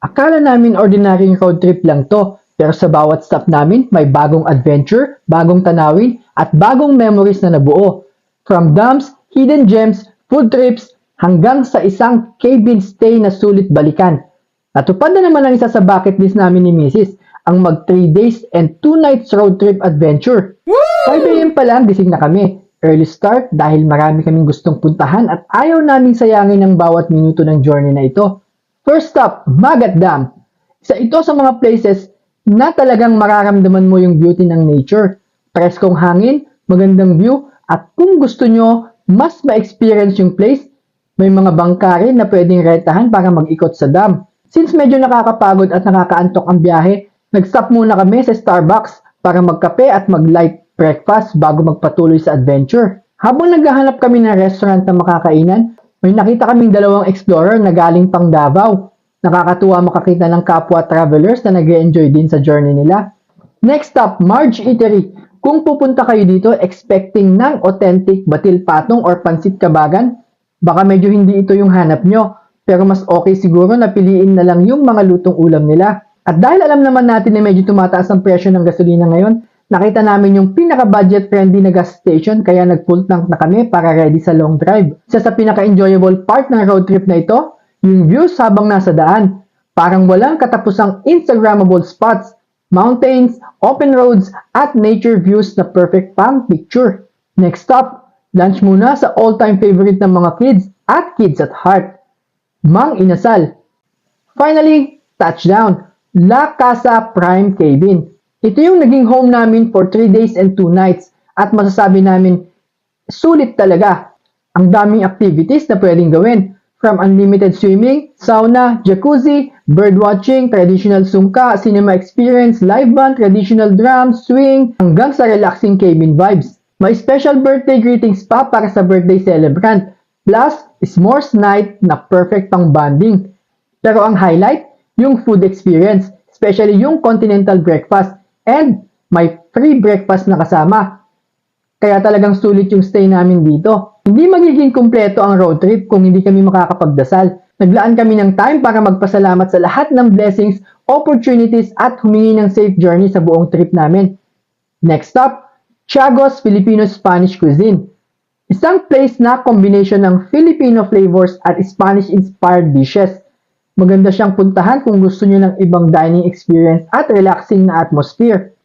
Akala namin ordinaryong road trip lang to, pero sa bawat stop namin may bagong adventure, bagong tanawin, at bagong memories na nabuo. From dams, hidden gems, food trips, hanggang sa isang cabin stay na sulit balikan. Natupad na naman ang isa sa bucket list namin ni Mrs., ang mag 3 days and 2 nights road trip adventure. 5 AM pa lang gising na kami. Early start dahil marami kaming gustong puntahan at ayaw naming sayangin ang bawat minuto ng journey na ito. First stop, Magat Dam. Isa ito sa mga places na talagang mararamdaman mo yung beauty ng nature. Preskong hangin, magandang view, at kung gusto nyo mas ma-experience yung place, may mga bangka rin na pwedeng rentahan para mag-ikot sa dam. Since medyo nakakapagod at nakakaantok ang biyahe, nag-stop muna kami sa Starbucks para magkape at mag-light breakfast bago magpatuloy sa adventure. Habang naghahanap kami ng restaurant na makakainan, may nakita kaming dalawang explorer na galing pang Davao. Nakakatuwa makakita ng kapwa travelers na nag-enjoy din sa journey nila. Next stop, Marge Eatery. Kung pupunta kayo dito expecting ng authentic batil patong or pansit kabagan, baka medyo hindi ito yung hanap nyo. Pero mas okay siguro na piliin na lang yung mga lutong ulam nila. At dahil alam naman natin na medyo tumataas ang presyo ng gasolina ngayon, nakita namin yung pinaka-budget friendly na gas station kaya nag-full tank na kami para ready sa long drive. Isa sa pinaka-enjoyable part ng road trip na ito, yung views habang nasa daan. Parang walang katapusang Instagrammable spots, mountains, open roads, at nature views na perfect pang picture. Next stop, lunch muna sa all-time favorite ng mga kids at kids at heart, Mang Inasal. Finally, touchdown, La Casa Prime Cabin. Ito yung naging home namin for 3 days and 2 nights at masasabi namin, sulit talaga. Ang daming activities na pwedeng gawin. From unlimited swimming, sauna, jacuzzi, birdwatching, traditional sungka, cinema experience, live band, traditional drums, swing, hanggang sa relaxing cabin vibes. May special birthday greetings pa para sa birthday celebrant. Plus, s'mores night na perfect pang bonding. Pero ang highlight, yung food experience, especially yung continental breakfast. And may free breakfast na kasama. Kaya talagang sulit yung stay namin dito. Hindi magiging kumpleto ang road trip kung hindi kami makakapagdasal. Naglaan kami ng time para magpasalamat sa lahat ng blessings, opportunities at humingi ng safe journey sa buong trip namin. Next stop, Tiagos Filipino-Spanish Cuisine. Isang place na combination ng Filipino flavors at Spanish-inspired dishes. Maganda siyang puntahan kung gusto niyo ng ibang dining experience at relaxing na atmosphere.